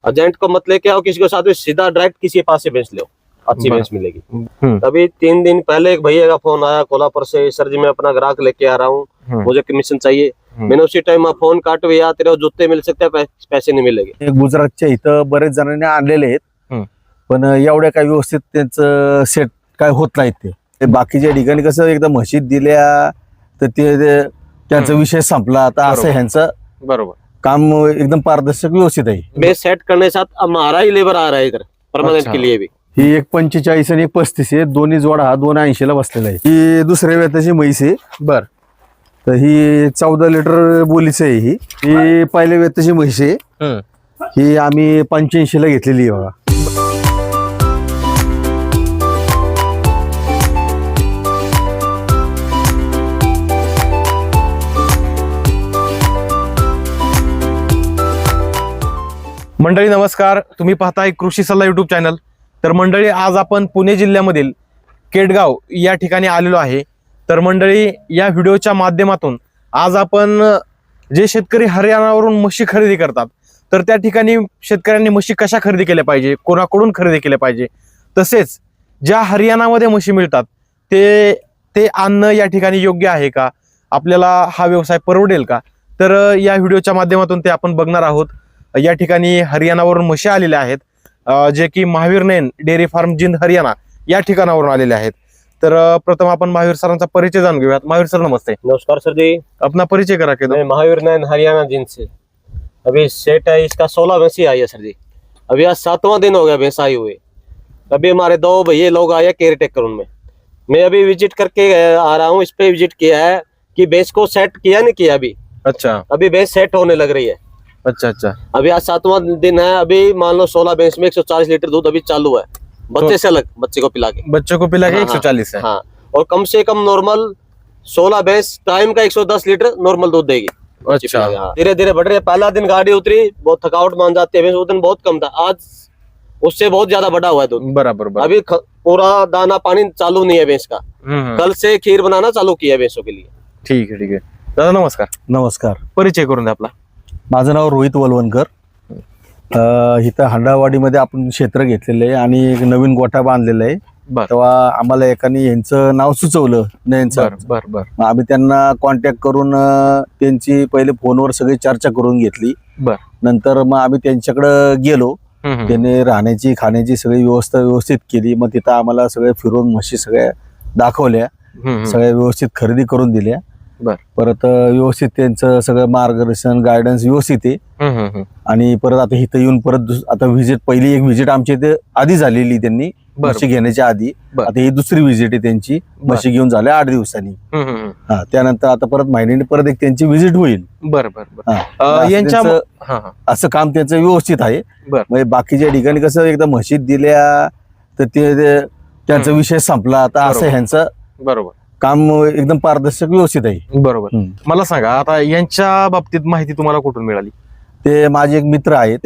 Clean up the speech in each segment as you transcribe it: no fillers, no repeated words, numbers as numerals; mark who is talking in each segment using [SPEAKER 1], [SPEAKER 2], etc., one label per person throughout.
[SPEAKER 1] Agent को मत लेके आओ किसी को साथ में, सीधा डायरेक्ट किसी के पास से भैंस लो, अच्छी भैंस मिलेगी। अभी 3 दिन पहले एक भैया का फोन आया कोल्हापुर से, सर जी मैं अपना ग्राहक लेके आ रहा हूँ, मुझे कमीशन चाहिए। मैंने उसी टाइम फोन काट भैया तेरे जूते मिल सकते हैं, पैसे नहीं मिलेंगे।
[SPEAKER 2] गुजरातच्या इथं बरेच जणांनी आणलेले आहेत, पण एवढ्या काही व्यवस्थित त्यांचं सेट काय होत नाहीत ते बाकीच्या ठिकाणी कसं एकदा म्हशीत दिल्या तर ते त्यांचा विषय संपला। आता असं ह्यांचं
[SPEAKER 1] बरोबर
[SPEAKER 2] काम एकदम पारदर्शक व्यवस्थित आहे।
[SPEAKER 1] बेस सेट करने के साथ हमारा ही लेबर आ रहा है इधर परमानेंट के लिए भी।
[SPEAKER 2] ही एक 45 आणि एक 35 आहे, दोन्ही जोडा हा 280 ला बसलेला आहे। ही दुसऱ्या वेताची म्हैस आहे।
[SPEAKER 1] बर
[SPEAKER 2] तर ही 14 लिटर बोलीचं आहे। ही पहिल्या वेताची म्हैस आहे, ही आम्ही 85 ला घेतलेली आहे बघा।
[SPEAKER 3] मंडळी नमस्कार, तुम्ही पाहताय कृषी सल्ला युट्यूब चॅनल। तर मंडळी आज आपण पुणे जिल्ह्यामधील केडगाव या ठिकाणी आलेलो आहे। तर मंडळी या व्हिडिओच्या माध्यमातून आज आपण जे शेतकरी हरियाणावरून म्हशी खरेदी करतात तर त्या ठिकाणी शेतकऱ्यांनी म्हशी कशा खरेदी केल्या पाहिजे, कोणाकडून खरेदी केल्या पाहिजे, तसेच ज्या हरियाणामध्ये म्हशी मिळतात ते आणणं या ठिकाणी योग्य आहे का, आपल्याला हा व्यवसाय परवडेल का, तर या व्हिडिओच्या माध्यमातून ते आपण बघणार आहोत। या ठिकाणी हरियाणावरून म्हशी आलेल्या आहेत, जे की महावीर नयन डेअरी फार्म जिंद हरियाणा या ठिकाणावरून आलेले आहेत। तर प्रथम आपण महावीर सरांचा परिचय जाणून घेऊयात। महावीर सर नमस्ते।
[SPEAKER 1] नमस्कार सर जी,
[SPEAKER 3] अपना परिचय करा के दो।
[SPEAKER 1] मैं महावीर नयन हरियाणा जिंद से। अभी सेट है इसका 16 भैंसी आई है सर जी। अभी आज 7वां दिन हो गया भैंस आई हुए। अभी हमारे 2 भैया लोग आए केयर टेकर उनमें, मैं अभी विजिट करके आ रहा हूँ। इस पे विजिट किया है कि भैंस को सेट किया नहीं किया अभी।
[SPEAKER 3] अच्छा,
[SPEAKER 1] अभी भैंस सेट होने लग रही है।
[SPEAKER 3] अच्छा।
[SPEAKER 1] अभी आज 7वां दिन है। अभी मान लो 16 भैंस में 140 लीटर दूध अभी चालू है, बच्चे से अलग, बच्चे को पिला के।
[SPEAKER 3] बच्चों को पिला के
[SPEAKER 1] हाँ,
[SPEAKER 3] 140 है।
[SPEAKER 1] हाँ, और कम से कम नॉर्मल 16 भैंस टाइम का 110 लीटर नॉर्मल दूध देगी।
[SPEAKER 3] अच्छा।
[SPEAKER 1] धीरे धीरे बढ़ रही है। पहला दिन गाड़ी उतरी, बहुत थकावट मान जाती है भैंस, उस दिन बहुत कम था, आज उससे बहुत ज्यादा बढ़ा हुआ है दूध।
[SPEAKER 3] बराबर।
[SPEAKER 1] अभी पूरा दाना पानी चालू नहीं है भैंस का। कल से खीर बनाना चालू किया भैंसों के लिए।
[SPEAKER 3] ठीक है। दादा नमस्कार।
[SPEAKER 2] नमस्कार,
[SPEAKER 3] परिचय करून द्या आपला।
[SPEAKER 2] माझं नाव रोहित वलवणकर। इथं हांडावाडीमध्ये आपण क्षेत्र घेतलेलं आहे आणि एक नवीन गोठा बांधलेला आहे। तेव्हा आम्हाला एकाने यांचं नाव सुचवलं नयनचं।
[SPEAKER 3] बर
[SPEAKER 2] आम्ही त्यांना कॉन्टॅक्ट करून त्यांची पहिले फोनवर सगळी चर्चा करून घेतली। नंतर मग आम्ही त्यांच्याकडे गेलो, त्यांनी राहण्याची खाण्याची सगळी व्यवस्था व्यवस्थित केली। मग तिथं आम्हाला सगळे फिरून म्हशी सगळ्या दाखवल्या, सगळ्या व्यवस्थित खरेदी करून दिल्या। परत व्यवस्थित त्यांचं सगळं मार्गदर्शन गायडन्स व्यवस्थित आहे। आणि परत आता इथं येऊन परत आता पहिली एक व्हिजिट आमची इथे आधी झालेली त्यांनी म्हशी घेण्याच्या आधी, आता ही दुसरी व्हिजिट आहे त्यांची। म्हशी घेऊन झाल्या 8 दिवसांनी। त्यानंतर आता परत महिन्याने परत एक त्यांची व्हिजिट होईल। असं काम त्यांचं व्यवस्थित आहे। म्हणजे बाकीच्या ठिकाणी कसं एकदा म्हशीत दिल्या तर ते त्यांचा विषय संपला। आता असं ह्यांचं
[SPEAKER 3] बरोबर
[SPEAKER 2] काम एकदम पारदर्शक व्यवस्थित आहे।
[SPEAKER 3] बरोबर। मला सांगा आता यांच्या बाबतीत माहिती तुम्हाला कुठून मिळाली?
[SPEAKER 2] ते माझे एक मित्र आहे,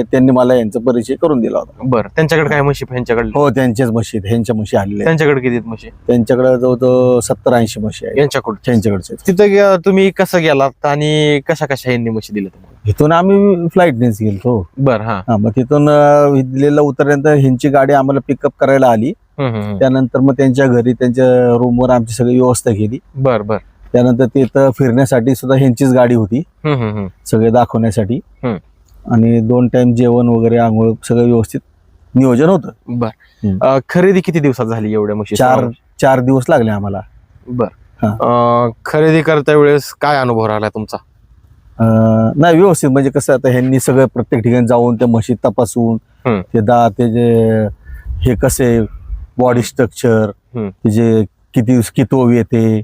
[SPEAKER 2] त्यांनी मला यांचा परिचय करून दिला होता।
[SPEAKER 3] बरं, त्यांच्याकडे काय म्हशी यांच्याकडे?
[SPEAKER 2] हो, त्यांच्याच म्हशी, ह्यांच्या म्हशी आलेल्या।
[SPEAKER 3] त्यांच्याकडे किती म्हशी?
[SPEAKER 2] त्यांच्याकडे जवळ 70-80 म्हशी आहे त्यांच्याकडचे।
[SPEAKER 3] तिथं तुम्ही कसं गेलात आणि कशा यांनी म्हशी दिल्या तुम्हाला?
[SPEAKER 2] इथून आम्ही फ्लाईटनेच गेलो।
[SPEAKER 3] बरं,
[SPEAKER 2] मग तिथून दिल्लीला उतरल्यानंतर ह्यांची गाडी आम्हाला पिकअप करायला आली। त्यानंतर मग त्यांच्या घरी त्यांच्या रूमवर आमची सगळी व्यवस्था केली।
[SPEAKER 3] बरं।
[SPEAKER 2] त्यानंतर तिथं फिरण्यासाठी सुद्धा ह्यांचीच गाडी होती, सगळे दाखवण्यासाठी। आणि 2 टाइम जेवण वगैरे आंघोळ सगळं व्यवस्थित नियोजन होतं।
[SPEAKER 3] बर, खरेदी किती दिवसात झाली एवढ्या म्हशी?
[SPEAKER 2] 4 दिवस लागले आम्हाला।
[SPEAKER 3] बर, खरेदी करता वेळेस काय अनुभव राहिला तुमचा?
[SPEAKER 2] नाही, व्यवस्थित म्हणजे कसं आता ह्यांनी सगळं प्रत्येक ठिकाणी जाऊन त्या म्हशी तपासून ते जे हे कसे बॉडी स्ट्रक्चर, जे किती तोव येते,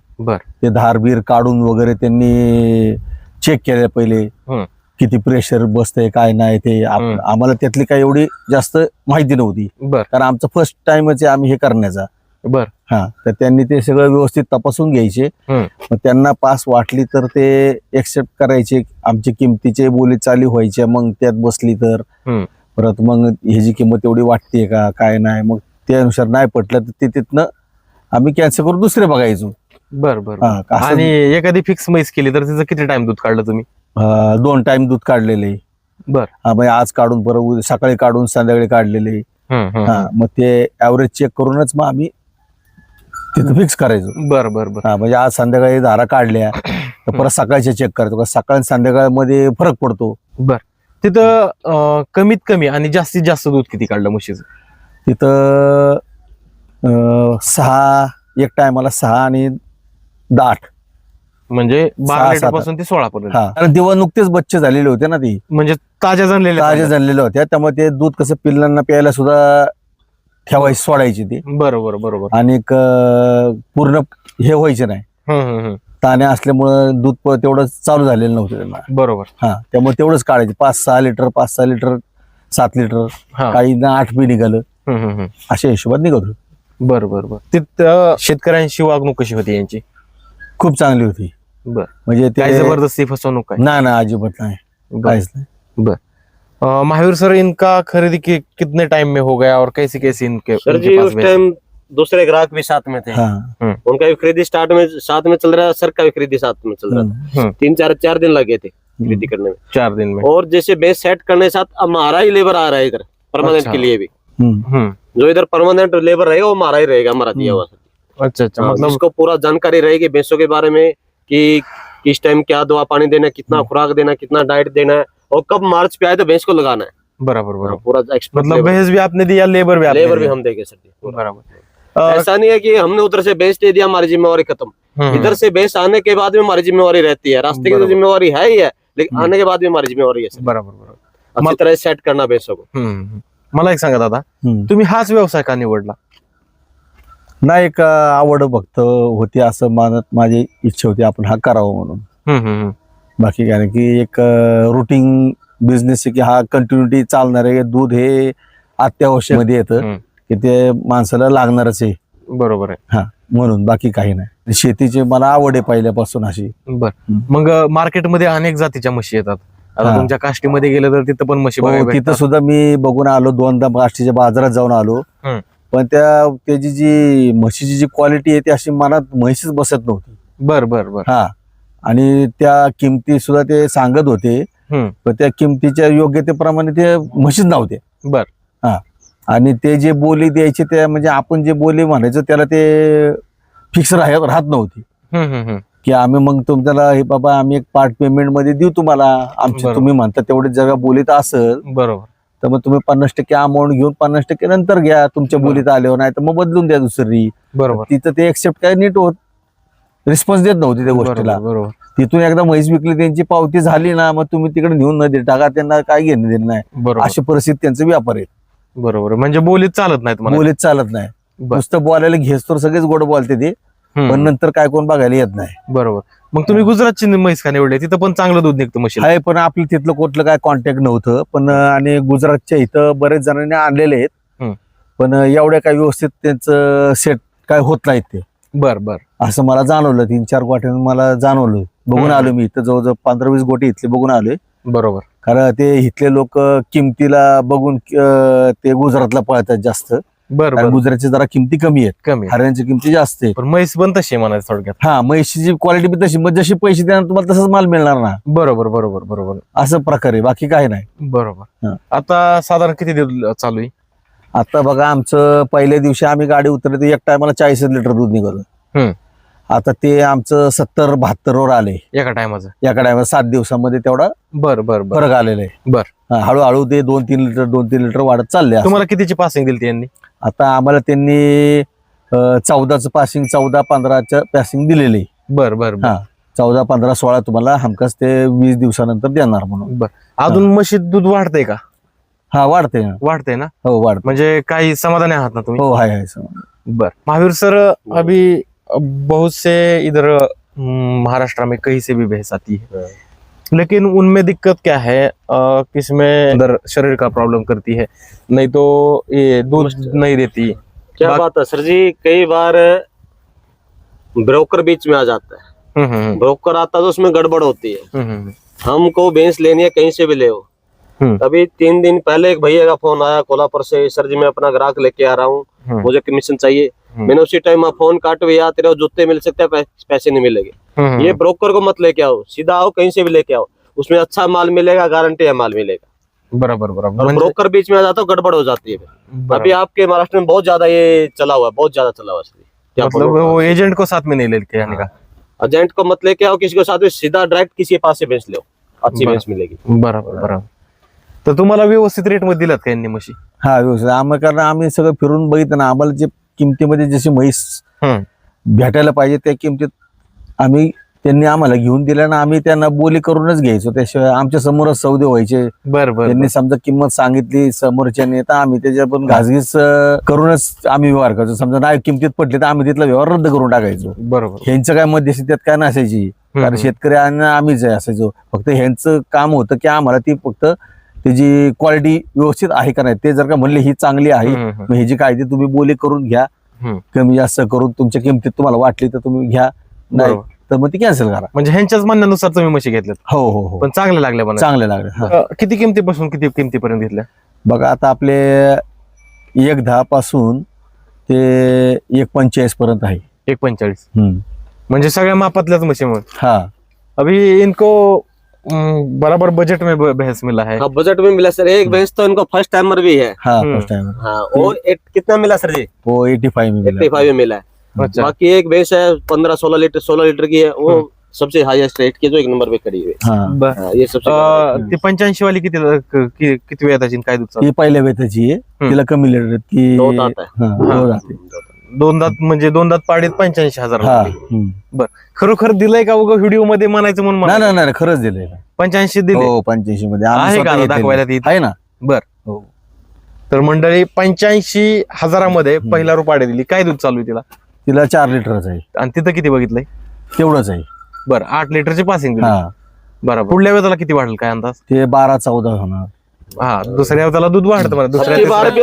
[SPEAKER 2] ते धारबीर काढून वगैरे त्यांनी चेक केले पहिले, किती प्रेशर बसतंय काय नाही ते। आम्हाला त्यातली काही एवढी जास्त माहिती नव्हती, कारण आमचं फर्स्ट टाइमच आहे आम्ही हे करण्याचा। तर त्यांनी ते सगळं व्यवस्थित तपासून घ्यायचे, मग त्यांना पास वाटली तर ते एक्सेप्ट करायचे, आमची किमतीचे बोली चालू व्हायचे। मग त्यात बसली तर परत मग ह्याची किंमत एवढी वाटते का काय नाही, मग त्यानुसार नाही पटलं तर ते तिथनं आम्ही कॅन्सल करून दुसरे बघायचो।
[SPEAKER 3] बरं। आणि एखादी फिक्स म्हैस केली तर तिचं किती टाइम दूध काढलं तुम्ही?
[SPEAKER 2] 2 टाइम दूध काढलेले।
[SPEAKER 3] बर.
[SPEAKER 2] हा म्हणजे आज काढून परत सकाळी काढून संध्याकाळी काढलेले. हा मग ते ऍव्हरेज चेक करूनच मग आम्ही तिथं फिक्स करायचो.
[SPEAKER 3] बर बर बर.
[SPEAKER 2] हा म्हणजे आज संध्याकाळी धारा काढल्या तर परत सकाळच्या चेक करायचो, कारण सकाळ आणि संध्याकाळमध्ये फरक पडतो.
[SPEAKER 3] बर. तिथं कमीत कमी आणि जास्तीत जास्त दूध किती काढलं म्हशीचं?
[SPEAKER 2] तिथं 6 एक टायमाला 6 आणि 8.
[SPEAKER 3] म्हणजे 12
[SPEAKER 2] सहा,
[SPEAKER 3] लिटर
[SPEAKER 2] सात.
[SPEAKER 3] पासून ते 16 पर्यंत.
[SPEAKER 2] हा कारण तेव्हा नुकतेच बच्चे झालेले होते ना, ती
[SPEAKER 3] म्हणजे ताज्या जणलेल्या
[SPEAKER 2] ताजे झालेल्या होत्या, त्यामुळे ते दूध कसं पिल्लांना प्यायला सुद्धा ठेवायची, सोडायची ती.
[SPEAKER 3] बरोबर बरोबर.
[SPEAKER 2] आणि पूर्ण हे व्हायचे नाही, ताणे असल्यामुळं दूध तेवढं चालू झालेलं नव्हतं त्यांना.
[SPEAKER 3] बरोबर.
[SPEAKER 2] हा त्यामुळे तेवढंच काढायचे 5-6 लिटर 5-6 लिटर 7 लिटर,
[SPEAKER 3] हा.
[SPEAKER 2] काही ना 8 बी निघालं, अशा हिशोबात निघत होतं.
[SPEAKER 3] बर बर बर. तिथं शेतकऱ्यांची वागणूक कशी होती यांची?
[SPEAKER 2] खूप चांगली होती.
[SPEAKER 3] बर.
[SPEAKER 2] म्हणजे
[SPEAKER 3] काय
[SPEAKER 2] ते
[SPEAKER 3] जबरदस्ती फसवणूक काय?
[SPEAKER 2] नाही ना, अजिबात नाही, काहीच नाही.
[SPEAKER 3] महावीर सर, इनका खरीदी कितने टाइम में हो गया और कैसे कैसे इनके
[SPEAKER 1] सर
[SPEAKER 3] इनके
[SPEAKER 1] जी
[SPEAKER 3] पास
[SPEAKER 1] उस
[SPEAKER 3] भेजे?
[SPEAKER 1] टाइम दूसरे ग्राहक भी साथ में थे।
[SPEAKER 2] हाँ
[SPEAKER 1] उनका भी खरीदी स्टार्ट में साथ में चल रहा है, सर का भी खरीदी साथ में चल रहा था। 3-4 दिन लगे थे खरीदी करने में।
[SPEAKER 3] 4 दिन में।
[SPEAKER 1] और जैसे बेस सेट करने के साथ अब हमारा ही लेबर आ रहा है इधर परमानेंट
[SPEAKER 3] अच्छा।
[SPEAKER 1] के लिए भी।
[SPEAKER 2] हम्म.
[SPEAKER 1] जो इधर परमानेंट लेबर रहेगा वो हमारा ही रहेगा, हमारा दिया हुआ।
[SPEAKER 3] अच्छा अच्छा।
[SPEAKER 1] हाँ,
[SPEAKER 3] मतलब
[SPEAKER 1] जिसको पूरा जानकारी रहेगी भैंसों के बारे में कि किस टाइम क्या दवा पानी देना है, कितना खुराक देना है, कितना डाइट देना है, और कब मार्च पे आए तो भैंस को लगाना है।
[SPEAKER 3] बराबर बराबर।
[SPEAKER 1] पूरा एक्सपर्ट
[SPEAKER 3] मतलब भैंस भी आपने दिया, लेबर भी आपने
[SPEAKER 1] लेबर भी
[SPEAKER 3] दिया।
[SPEAKER 1] हम देंगे सर जी पूरा।
[SPEAKER 3] बराबर।
[SPEAKER 1] ऐसा नहीं है कि हमने उधर से भैंस दे दिया हमारी जिम्मेवारी खत्म। इधर से भैंस आने के बाद में हमारी जिम्मेवारी रहती है, रास्ते की तो
[SPEAKER 3] बराबर।
[SPEAKER 1] जिम्मेवारी है ही है, लेकिन आने के बाद भी हमारी जिम्मेवारी है सर।
[SPEAKER 3] बराबर बरोबर।
[SPEAKER 1] अच्छी तरह सेट करना भैंसों को।
[SPEAKER 3] मला एक सांगा दादा, तुम्ही हाच व्यवसाय का निवडला?
[SPEAKER 2] नाही, एक आवड फक्त होती, असं मानत माझी इच्छा होती आपण हा करावा म्हणून. बाकी काय नाही, की एक रुटीन बिझनेस आहे की हा कंटिन्युटी चालणार आहे. दूध हे अत्यावश्यक मध्ये येतं की ते माणसाला लागणारच आहे.
[SPEAKER 3] बरोबर आहे.
[SPEAKER 2] हा म्हणून बाकी काही नाही. शेतीची मला आवड आहे पहिल्यापासून अशी.
[SPEAKER 3] बर. मग मार्केटमध्ये अनेक जातीच्या म्हशी येतात. आता
[SPEAKER 2] हा.
[SPEAKER 3] तुमच्या काष्टीमध्ये गेलं तर तिथं पण म्हशी बघायला
[SPEAKER 2] हो, तिथं
[SPEAKER 3] भेटतात.
[SPEAKER 2] सुद्धा मी बघून आलो, 2दा काष्टीच्या बाजारात जाऊन आलो. पण त्याची जी म्हशीची जी क्वालिटी आहे ती अशी मनात म्हशीच बसत नव्हती.
[SPEAKER 3] बर बर बर.
[SPEAKER 2] हा आणि त्या किमती सुद्धा ते सांगत होते, पण त्या किमतीच्या योग्यतेप्रमाणे ते म्हशीच नव्हते.
[SPEAKER 3] बर.
[SPEAKER 2] हा आणि ते जे बोली द्यायचे ते म्हणजे आपण जे बोली म्हणायचं त्याला ते फिक्स राहत नव्हती. की आम्ही मग तुमच्याला हे बाबा आम्ही एक पार्ट पेमेंट मध्ये देऊ तुम्हाला, आमची
[SPEAKER 3] बरोबर.
[SPEAKER 2] तुम्ही म्हणता तेवढे जगा बोलीत असेल
[SPEAKER 3] बरोबर.
[SPEAKER 2] तर मग तुम्ही 50% अमाऊंट घेऊन 50% नंतर घ्या, तुमच्या
[SPEAKER 3] बरोबर.
[SPEAKER 2] बोलीत आल्यावर, नाही तर मग बदलून द्या दुसरी.
[SPEAKER 3] बरोबर.
[SPEAKER 2] तिथं ते एक्सेप्ट काय नीट होत रिस्पॉन्स देत नव्हती त्या गोष्टीला.
[SPEAKER 3] बरोबर.
[SPEAKER 2] तिथून एकदा म्हैस विकली, त्यांची पावती झाली ना, मग तुम्ही तिकडे नेऊन न दे टाका, त्यांना काय घेणं देणं नाही.
[SPEAKER 3] बरोबर.
[SPEAKER 2] अशी परिस्थिती त्यांचा व्यापार आहे.
[SPEAKER 3] बरोबर. म्हणजे बोलीत चालत नाहीत मला.
[SPEAKER 2] बोलीत चालत नाही.
[SPEAKER 3] बर.
[SPEAKER 2] नुसतं बोलायला घेस तर सगळेच गोड बोलते ते, पण नंतर काय कोण बघायला येत नाही.
[SPEAKER 3] बरोबर. मग तुम्ही गुजरातची म्हैस का निवडली? तिथं पण चांगलं दूध निघतं म्हशीला.
[SPEAKER 2] आहे, पण आपलं तिथलं कुठलं काय कॉन्टॅक्ट नव्हतं. पण आणि गुजरातच्या इथं बरेच जणांनी आणलेले आहेत, पण एवढ्या काही व्यवस्थित त्यांचं सेट काय होत नाहीत ते.
[SPEAKER 3] बर बर.
[SPEAKER 2] असं मला जाणवलं, 3-4 गोट्यानं मला जाणवलं. बघून आलो मी इथं जवळजवळ 15-20 गोटे इथले बघून आलोय.
[SPEAKER 3] बरोबर.
[SPEAKER 2] कारण ते इथले लोक किमतीला बघून ते गुजरातला पळतात जास्त.
[SPEAKER 3] बर
[SPEAKER 2] कारण
[SPEAKER 3] बर.
[SPEAKER 2] गुजरातची जरा किमती कमी आहेत,
[SPEAKER 3] कमी आहे.
[SPEAKER 2] हरियाणाची किमती जास्त आहे.
[SPEAKER 3] पण म्हैस पण तशी आहे म्हणायचं थोडक्यात.
[SPEAKER 2] हा म्हैशीची क्वालिटी बी तशी, मग जसे पैसे देणार तुम्हाला तसंच माल मिळणार ना,
[SPEAKER 3] बरोबर बरोबर बरोबर.
[SPEAKER 2] असं प्रकारे, बाकी काही नाही.
[SPEAKER 3] बरोबर.
[SPEAKER 2] हा.
[SPEAKER 3] आता साधारण किती दूध चालू आहे?
[SPEAKER 2] आता बघा, आमचं पहिल्या दिवशी आम्ही गाडी उतरली तर एक टायमाला 40 लिटर दूध निघालं. आता ते आमचं 70-72 वर आले
[SPEAKER 3] एका टायमाचं.
[SPEAKER 2] एका टायमाला 7 दिवसामध्ये तेवढा
[SPEAKER 3] बर बर बर.
[SPEAKER 2] फरक आलेला आहे.
[SPEAKER 3] बर.
[SPEAKER 2] हा, हळूहळू ते 2-3 लिटर 2-3 लिटर वाढत चालले असं.
[SPEAKER 3] तुम्हाला कितीची पासिंग दिली त्यांनी?
[SPEAKER 2] आता आम्हाला त्यांनी 14चं पासिंग, 14-15चं पासिंग दिलेले.
[SPEAKER 3] बर बर बर.
[SPEAKER 2] हा 14-15-16 तुम्हाला हमखास ते 20 दिवसानंतर देणार म्हणून.
[SPEAKER 3] बर. अजून म्हशीत दूध वाढतंय का?
[SPEAKER 2] हा वाढते ना.
[SPEAKER 3] वाढतंय ना?
[SPEAKER 2] हो वाढते.
[SPEAKER 3] म्हणजे काही समाधानी आहात ना तुम्ही?
[SPEAKER 2] हो आहे.
[SPEAKER 3] बर. महावीर सर, अभी बहुत से इधर महाराष्ट्र में कहीं से भी भैंस आती है, लेकिन उनमें दिक्कत क्या है, किसमें अंदर शरीर का प्रॉब्लम करती है, नहीं तो ये दूध नहीं देती।
[SPEAKER 1] क्या बात है सर जी, कई बार ब्रोकर बीच में आ जाता है। ब्रोकर आता है तो उसमें गड़बड़ होती है। हमको भैंस लेनी है, कहीं से भी ले हो। अभी 3 दिन पहले एक भैया का फोन आया कोल्हापुर से, सर जी मैं अपना ग्राहक लेके आ रहा हूँ, मुझे कमीशन चाहिए। मैंने उसी टाइम फोन काट भैया, तेरे जूते मिल सकते हैं, पैसे नहीं मिलेंगे। ये ब्रोकर को मत लेके आओ, सीधा आओ, कहीं से भी लेके आओ, उसमें अच्छा माल मिलेगा, गारंटी है माल मिलेगा।
[SPEAKER 3] बरोबर बरोबर
[SPEAKER 1] और
[SPEAKER 3] म्हणजे-
[SPEAKER 1] ब्रोकर बीच में आ जाता तो गड़बड़ हो जाती है।
[SPEAKER 3] बरोबर.
[SPEAKER 1] अभी आपके महाराष्ट्र में बहुत ज्यादा ये चला हुआ है, बहुत ज्यादा चला हुआ है सर। क्या
[SPEAKER 3] मतलब
[SPEAKER 1] बोलूं?
[SPEAKER 3] वो एजेंट को साथ में नहीं लेके आने का।
[SPEAKER 1] एजेंट को मत लेके आओ, किसी को साथ में सीधा डायरेक्ट किसी के पास से बेच लो, अच्छी
[SPEAKER 3] बरं.
[SPEAKER 1] बेच मिलेगी।
[SPEAKER 3] बरोबर बरोबर. तर तुम्हाला व्यवस्थित रेट मध्ये दिलात का यांनी म्हशी?
[SPEAKER 2] हा व्यवस्थित आम्हाला, कारण आम्ही सगळं फिरून बघितलं ना, आम्हाला जे किमतीमध्ये जशी म्हैस
[SPEAKER 3] हम्म.
[SPEAKER 2] भेटायला पाहिजे त्या किमतीत आम्ही, त्यांनी आम्हाला घेऊन दिल्या ना, आम्ही त्यांना बोली करूनच घ्यायचो. त्याशिवाय आमच्या समोरच सौदे व्हायचे.
[SPEAKER 3] बर बर
[SPEAKER 2] त्यांनी समजा किंमत सांगितली समोरच्याने, तर आम्ही त्याच्या पण घासघीस करूनच आम्ही व्यवहार करायचो. समजा नाही किमतीत पडली तर आम्ही तिथला व्यवहार रद्द करून टाकायचो.
[SPEAKER 3] बरोबर.
[SPEAKER 2] ह्यांचं काय मध्यस्थी त्यात काय नसायची, कारण शेतकऱ्यांना आम्हीच असायचो. फक्त ह्यांचं काम होतं की आम्हाला ती फक्त त्याची क्वालिटी व्यवस्थित आहे का नाही, ते जर का म्हणले ही चांगली आहे, मग ह्याची काय ती तुम्ही बोली करून घ्या, कमी जास्त करून तुमच्या किमतीत तुम्हाला वाटली तर तुम्ही घ्या, नाही
[SPEAKER 3] बरोबर.
[SPEAKER 2] तर मग ती कॅन्सल करा.
[SPEAKER 3] म्हणजे ह्यांच्याच म्हणण्यानुसार तुम्ही म्हशी घेतल्यात,
[SPEAKER 2] हो हो हो,
[SPEAKER 3] पण चांगल्या लागल्या पण.
[SPEAKER 2] चांगले लागले. हा.
[SPEAKER 3] किती किमतीपासून किती किमतीपर्यंत घेतल्या?
[SPEAKER 2] बघा आता आपले 1.10 पासून ते 1.45 पर्यंत आहे.
[SPEAKER 3] 1.45 म्हणजे सगळ्या मापातल्याच म्हशी मग.
[SPEAKER 2] हा,
[SPEAKER 3] अभी इनको बराबर बजट में भैंस मिला है.
[SPEAKER 1] हाँ, बजट में मिला सर। एक भैंस तो इनको फर्स्ट टाइमर भी है।
[SPEAKER 2] हा फर्स्ट टाइम
[SPEAKER 1] हाँ, वो कितना मिला सर जी?
[SPEAKER 2] वो 85 में मिला.
[SPEAKER 1] 85 में मिला है।
[SPEAKER 3] अच्छा.
[SPEAKER 1] बाकी एक भैंस है 16 लीटर की है, वो सबसे हाईएस्ट रेट की, जो 1 नंबर पे खड़ी हुई है।
[SPEAKER 2] हा,
[SPEAKER 3] बर.
[SPEAKER 1] हाँ, ये सबसे
[SPEAKER 3] ती 85 वाली किती किती वेळाची आणि काय दूध चालू?
[SPEAKER 2] ती पहिल्या वेताची आहे, तिला कमी लिटर की
[SPEAKER 1] दो दात आहे.
[SPEAKER 2] हा, दो दात आहे.
[SPEAKER 3] दोन दात म्हणजे दोन दात पाडीत 85,000.
[SPEAKER 2] हा,
[SPEAKER 3] बर. खरोखर दिलंय का उगा व्हिडिओ मध्ये म्हणायचं म्हणून
[SPEAKER 2] नाही
[SPEAKER 3] म्हणायचं?
[SPEAKER 2] नाही नाही, खरंच दिलंय.
[SPEAKER 3] 85 दिले.
[SPEAKER 2] हो 85 मध्ये आम्ही
[SPEAKER 3] आहे
[SPEAKER 2] स्वतः
[SPEAKER 3] का
[SPEAKER 2] घेतलेली.
[SPEAKER 3] दाखवायला ती?
[SPEAKER 2] आहे ना.
[SPEAKER 3] बर.
[SPEAKER 2] हो.
[SPEAKER 3] तर मंडळी 85,000मध्ये पहिला रुपाडे दिली. काय दूध चालू आहे तिला?
[SPEAKER 2] तिला 4 लिटरच आहे.
[SPEAKER 3] आणि तिथं किती बघितलंय?
[SPEAKER 2] तेवढंच आहे.
[SPEAKER 3] बरं, 8 लिटरची पासिंग दिली.
[SPEAKER 2] हा,
[SPEAKER 3] बरोबर. पुढल्या वेळेला किती वाढेल काय अंदाज?
[SPEAKER 2] ते 12-14 होणार.
[SPEAKER 3] हा, दुसऱ्या वेळेला दूध वाढतं मला.
[SPEAKER 1] सबकी
[SPEAKER 3] दुसऱ्या
[SPEAKER 1] बार भी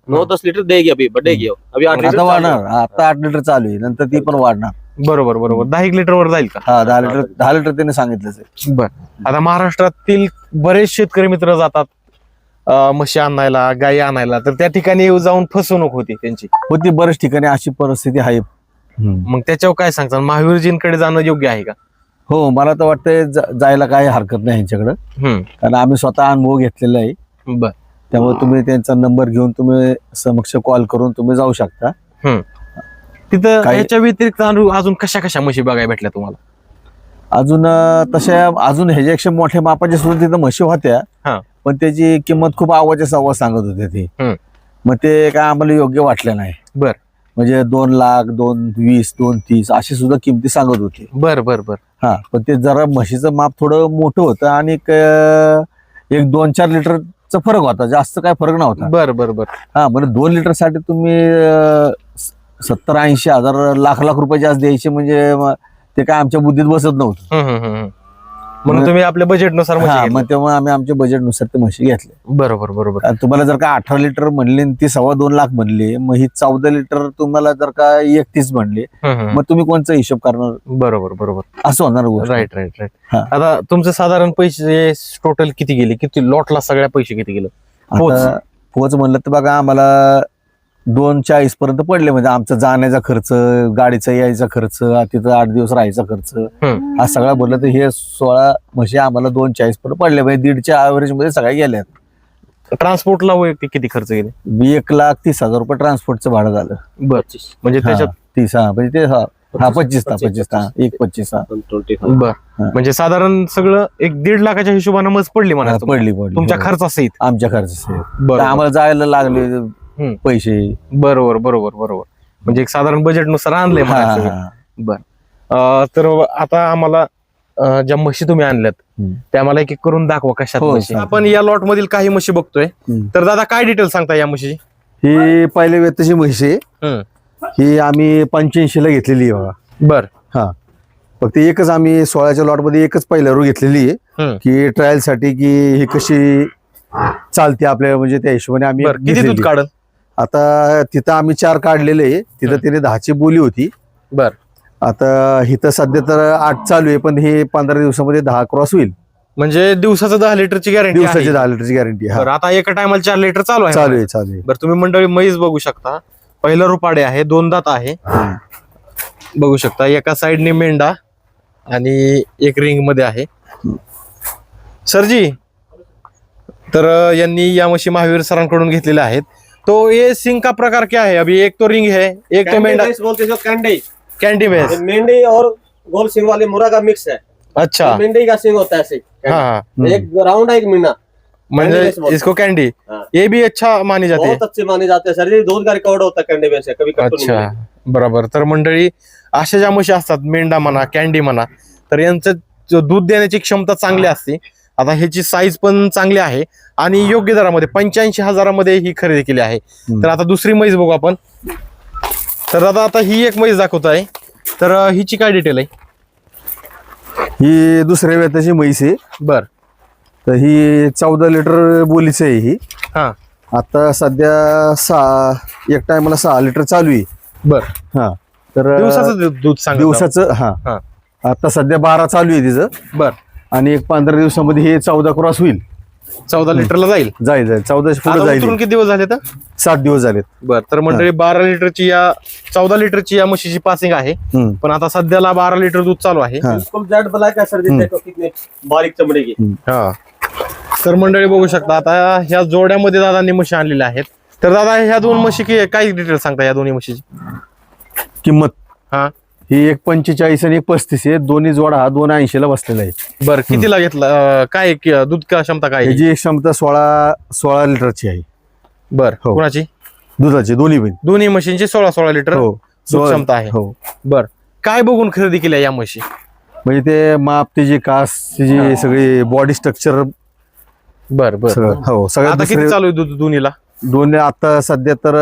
[SPEAKER 1] 9-10 लीटर देगी, अभी बढ़ेगी वो। अभी 8 लीटर
[SPEAKER 2] आता
[SPEAKER 1] चालू है।
[SPEAKER 2] वाढणार. आता 8 लिटर चालू आहे, नंतर ती पण वाढणार.
[SPEAKER 3] बरोबर बरोबर. 10 लिटर वर जाईल का?
[SPEAKER 2] हा, 10 लिटर त्याने सांगितलंच आहे.
[SPEAKER 3] बर. आता महाराष्ट्रातील बरेच शेतकरी मित्र जातात म्हशी आणायला, गायी आणायला, तर त्या ठिकाणी जाऊन फसवणूक होती त्यांची.
[SPEAKER 2] होती बऱ्याच ठिकाणी अशी परिस्थिती आहे.
[SPEAKER 3] मग त्याच्यावर काय सांगतात? महावीरजींकडे जाणं योग्य आहे का?
[SPEAKER 2] हो, मला तर वाटतंय जायला काही हरकत नाही ह्यांच्याकडं, कारण आम्ही स्वतः अनुभव घेतलेला आहे.
[SPEAKER 3] बर.
[SPEAKER 2] त्यामुळे तुम्ही त्यांचा नंबर घेऊन तुम्ही समक्ष कॉल करून तुम्ही जाऊ शकता.
[SPEAKER 3] तिथं
[SPEAKER 2] काही-
[SPEAKER 3] याच्या व्यतिरिक्त अजून कशा कशा म्हशी बघायला भेटल्या तुम्हाला?
[SPEAKER 2] अजून तशा अजून ह्याच्यापेक्षा मोठ्या मापाच्या सुद्धा तिथं म्हशी होत्या,
[SPEAKER 3] हा.
[SPEAKER 2] पण त्याची किंमत खूप आवाच्या सव्वा सांगत होते ती. मग ते काय आम्हाला योग्य वाटलं नाही.
[SPEAKER 3] बर.
[SPEAKER 2] म्हणजे 2 लाख, 220, 230 अशी सुद्धा किमती सांगत होते.
[SPEAKER 3] बर बर बर.
[SPEAKER 2] हा, पण ते जरा म्हशीचं माप थोडं मोठं होतं आणि एक 2-4 लिटरचा फरक होता, जास्त काय फरक नव्हता.
[SPEAKER 3] बर बर बर.
[SPEAKER 2] हा, म्हणजे 2 लिटर साठी तुम्ही 70-80 हजार लाख रुपये जास्त द्यायचे, म्हणजे ते काय आमच्या बुद्धीत बसत नव्हतं.
[SPEAKER 3] म्हणून तुम्ही आपल्या बजेटनुसार म्हशी
[SPEAKER 2] हा,
[SPEAKER 3] घेतल्या.
[SPEAKER 2] मग तेव्हा आम्ही आमच्या बजेटनुसार ते म्हशी घेतले.
[SPEAKER 3] बरोबर बरोबर.
[SPEAKER 2] आणि तुम्हाला जर का 18 लिटर म्हणले आणि ती 2.25 लाख म्हणले, मग ही 14 लिटर तुम्हाला जर का 31 म्हणले, मग तुम्ही कोणचा हिशोब करणार?
[SPEAKER 3] बरोबर बरोबर.
[SPEAKER 2] असं होणार गोष्ट.
[SPEAKER 3] Right right right.
[SPEAKER 2] हा.
[SPEAKER 3] आता तुमचे साधारण पैसे टोटल किती गेले? किती लॉटला सगळ्या पैसे किती गेले?
[SPEAKER 2] आता पोच म्हणलं तर बघा आम्हाला 2.40 पर्यंत पडले. म्हणजे आमचा जाण्याचा खर्च, गाडीचा यायचा खर्च, तिथं 8 दिवस राहायचा खर्च, हा सगळा बोललं तर हे 16 म्हशी आम्हाला 2.40 पर्यंत पडले. म्हणजे 1.5च्या ऍव्हरेज मध्ये सगळ्या गेल्यात.
[SPEAKER 3] ट्रान्सपोर्टला वैयक्तिक किती खर्च गेले?
[SPEAKER 2] 1,30,000 रुपये ट्रान्सपोर्टचं भाडं झालं.
[SPEAKER 3] बर. म्हणजे त्याच्यात
[SPEAKER 2] 30 म्हणजे ते 25
[SPEAKER 3] बर. म्हणजे साधारण सगळं 1.5 लाखाच्या हिशोबाने मज पडली म्हणा
[SPEAKER 2] पडली
[SPEAKER 3] तुमच्या खर्चासहित.
[SPEAKER 2] आमच्या खर्च
[SPEAKER 3] बरोबर.
[SPEAKER 2] आम्हाला जायला लागले पैसे.
[SPEAKER 3] बरोबर बरोबर बरोबर. म्हणजे एक साधारण बजेटनुसार आणले
[SPEAKER 2] हा.
[SPEAKER 3] बर. तर आता आम्हाला ज्या म्हशी तुम्ही आणल्यात त्या मला एक एक करून दाखवा कशात
[SPEAKER 2] हो,
[SPEAKER 3] म्हशी.
[SPEAKER 2] सांगतो.
[SPEAKER 3] आपण या लॉट मधील काही म्हशी बघतोय, तर दादा काय डिटेल सांगता या म्हशीची?
[SPEAKER 2] ही पहिल्या वेताची म्हशी आहे. ही आम्ही 85 ला घेतलेली आहे बघा.
[SPEAKER 3] बर.
[SPEAKER 2] हा, फक्त एकच आम्ही 16च्या लॉट मध्ये एकच पहिल्या रो घेतलेली आहे की ट्रायल साठी, की ही कशी चालते आपल्या, म्हणजे त्या हिशोबाने आम्ही
[SPEAKER 3] बर. किती
[SPEAKER 2] घेतलेली
[SPEAKER 3] दूध
[SPEAKER 2] आहे.
[SPEAKER 3] काढल?
[SPEAKER 2] आता तिथं आम्ही 4 काढलेले आहे. तिथं तिने 10ची बोली होती.
[SPEAKER 3] बर.
[SPEAKER 2] आता इथं सध्या तर 8 चालू आहे, पण हे 15 दिवसामध्ये 10 क्रॉस होईल.
[SPEAKER 3] म्हणजे दिवसाचं 10 लिटरची गॅरंटी
[SPEAKER 2] दिवसाची 10 लिटरची गॅरंटी. हा,
[SPEAKER 3] आता एका टायमाला 4 लिटर चालू आहे.
[SPEAKER 2] चालू आहे चालू आहे.
[SPEAKER 3] बरं, तुम्ही मंडळी म्हैस बघू शकता. पहिलं रुपाडे आहे, 2 दात आहे. बघू शकता एका साइडने मेंढा आणि एक रिंग मध्ये आहे. सरजी, तर यांनी या म्हशी महावीर सरांकडून घेतलेल्या आहेत. तो ये सिंग का प्रकार क्या है? अभी एक तो रिंग है, एक तो
[SPEAKER 1] कैंडी
[SPEAKER 3] मेंढा
[SPEAKER 1] भैंस बोलते हैं जो कैंडी।
[SPEAKER 3] कैंडी भैंस.
[SPEAKER 1] ये मेंढी और गोल सिंग वाले मुर्रा का मिक्स है।
[SPEAKER 3] अच्छा.
[SPEAKER 1] ये मेंढी का सिंग होता है ऐसे।
[SPEAKER 3] हाँ हाँ,
[SPEAKER 1] एक राउंड है एक मीना।
[SPEAKER 3] म्हणजे
[SPEAKER 1] कैंडी भैंस बोलते
[SPEAKER 3] इसको कैंडी.
[SPEAKER 1] हाँ।
[SPEAKER 3] ये भी अच्छा मानी जाते है.
[SPEAKER 1] बहुत अच्छे माने जाते हैं सर जी, दूध का रिकॉर्ड होता है कैंडी भैंस से, कभी कट्टू नहीं
[SPEAKER 3] अच्छा,
[SPEAKER 1] मिलेगी।
[SPEAKER 3] बरोबर. तर मंडळी अशा ज्या म्हशी असतात, मेंढा म्हणा, कॅन्डी म्हणा, तर यांचं जो दूध देण्याची क्षमता चांगली असते. आता ह्याची साईज पण चांगली आहे आणि योग्य दरामध्ये 85,000मध्ये ही खरेदी केली आहे. तर आता दुसरी म्हैस बघू आपण. तर आता ही एक म्हैस दाखवत आहे. तर हिची काय डिटेल आहे?
[SPEAKER 2] ही दुसऱ्या वेताची म्हैस आहे.
[SPEAKER 3] बर.
[SPEAKER 2] तर ही 14 लिटर बोलीच आहे ही.
[SPEAKER 3] हा.
[SPEAKER 2] आता सध्या 1 टायमाला 6 लिटर चालू आहे.
[SPEAKER 3] बर.
[SPEAKER 2] हा. तर
[SPEAKER 3] दिवसाचं दूध सांग.
[SPEAKER 2] दिवसाचं हा.
[SPEAKER 3] हा.
[SPEAKER 2] आता सध्या 12 चालू आहे तिचं.
[SPEAKER 3] बर.
[SPEAKER 2] आणि एक 15 दिवसामध्ये हे 14 क्रॉस होईल.
[SPEAKER 3] 14 लिटरला जाईल.
[SPEAKER 2] जाईल 14 पुढे
[SPEAKER 3] आता
[SPEAKER 2] जाईल.
[SPEAKER 3] उतरून किती दिवस झाले तर?
[SPEAKER 2] 7 दिवस झालेत.
[SPEAKER 3] बर. तर मंडळी 12 लिटरची या 14 लिटरची या म्हशीची पासिंग आहे.
[SPEAKER 2] हम्म.
[SPEAKER 3] पण आता सध्याला 12 लिटर दूध चालू आहे.
[SPEAKER 2] हा.
[SPEAKER 1] बिल्कुल जेड ब्लैक है सर जी, देखो कितने बारीक चमड़ी की।
[SPEAKER 3] हा. तर मंडळी बघू शकता आता ह्या जोड्यामध्ये दादांनी म्हशी आणलेल्या आहेत. तर दादा ह्या दोन म्हशी काय डिटेल सांगता या दोन्ही म्हशीची?
[SPEAKER 2] किंमत
[SPEAKER 3] हा.
[SPEAKER 2] ही 1.45 आणि 1.35 आहे. दोन्ही जोडा हा 2.80 ला बसलेला आहे.
[SPEAKER 3] बरं, कितीला घेतला? काय दूध का क्षमता काय आहे?
[SPEAKER 2] याची क्षमता 16 लिटरची आहे.
[SPEAKER 3] बर.
[SPEAKER 2] हो.
[SPEAKER 3] कुणाची?
[SPEAKER 2] दुधाची दोन्ही पण.
[SPEAKER 3] दोन्ही म्हशींची 16 लिटर
[SPEAKER 2] हो.
[SPEAKER 3] दूध क्षमता आहे.
[SPEAKER 2] हो.
[SPEAKER 3] बर. काय बघून खरेदी केल्या या म्हशी?
[SPEAKER 2] म्हणजे ते माप त्याची कास त्याची सगळी बॉडी स्ट्रक्चर
[SPEAKER 3] बर बर.
[SPEAKER 2] सगळं. हो सगळ्यात
[SPEAKER 3] आता किती
[SPEAKER 2] दुसरे
[SPEAKER 3] चालू आहे दूध दोन्हीला?
[SPEAKER 2] दोन्ही आता सध्या तर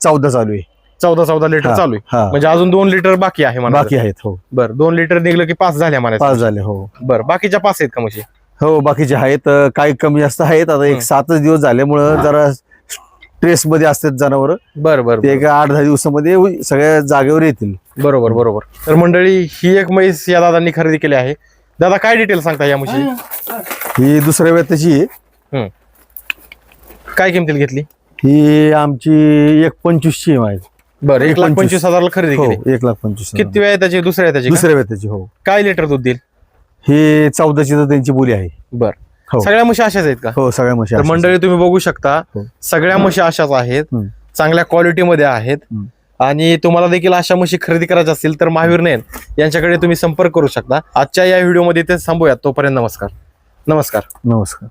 [SPEAKER 2] 14 चालू आहे.
[SPEAKER 3] 14 लिटर
[SPEAKER 2] हा,
[SPEAKER 3] चालू आहे.
[SPEAKER 2] हा.
[SPEAKER 3] म्हणजे अजून 2 लिटर बाकी आहे म्हणा.
[SPEAKER 2] बाकी आहेत. हो.
[SPEAKER 3] बर. 2 लिटर निघलं की 5 झाल्या म्हणा.
[SPEAKER 2] 5 झाले. हो.
[SPEAKER 3] बर. बाकीच्या 5 आहेत का म्हशी?
[SPEAKER 2] हो बाकीचे आहेत. काही कमी जास्त आहेत. आता एक 7च दिवस झाल्यामुळं जरा स्ट्रेस मध्ये असतात जनावर.
[SPEAKER 3] बर बर.
[SPEAKER 2] ते एक 8-10 दिवसामध्ये सगळ्या जागेवर येतील.
[SPEAKER 3] बरोबर बरोबर. तर मंडळी ही एक म्हैस या दादांनी खरेदी केली आहे. दादा काय डिटेल सांगता या म्हशी?
[SPEAKER 2] ही दुसऱ्या वेताची आहे.
[SPEAKER 3] काय किमतीला घेतली?
[SPEAKER 2] ही आमची 1.25 ची आहे.
[SPEAKER 3] बरं. 1,25,000 खरेदी
[SPEAKER 2] हो
[SPEAKER 3] केली.
[SPEAKER 2] 1,25,000.
[SPEAKER 3] किती वेळ त्याची? दुसऱ्या त्याची?
[SPEAKER 2] दुसऱ्या वेताची. हो.
[SPEAKER 3] काय लिटर दूध देईल?
[SPEAKER 2] ही 14ची तर त्यांची बोली आहे.
[SPEAKER 3] बर.
[SPEAKER 2] हो.
[SPEAKER 3] सगळ्या म्हशी अशाच आहेत का?
[SPEAKER 2] हो सगळ्या म्हशी
[SPEAKER 3] तर
[SPEAKER 2] अशाच.
[SPEAKER 3] मंडळी तुम्ही बघू शकता
[SPEAKER 2] हो.
[SPEAKER 3] सगळ्या म्हशी अशाच आहेत. चांगल्या क्वालिटीमध्ये आहेत. आणि तुम्हाला देखील अशा म्हशी खरेदी करायच्या असतील तर महावीर नयन यांच्याकडे तुम्ही संपर्क करू शकता. आजच्या या व्हिडिओमध्ये ते थांबूयात. तोपर्यंत नमस्कार.
[SPEAKER 2] नमस्कार.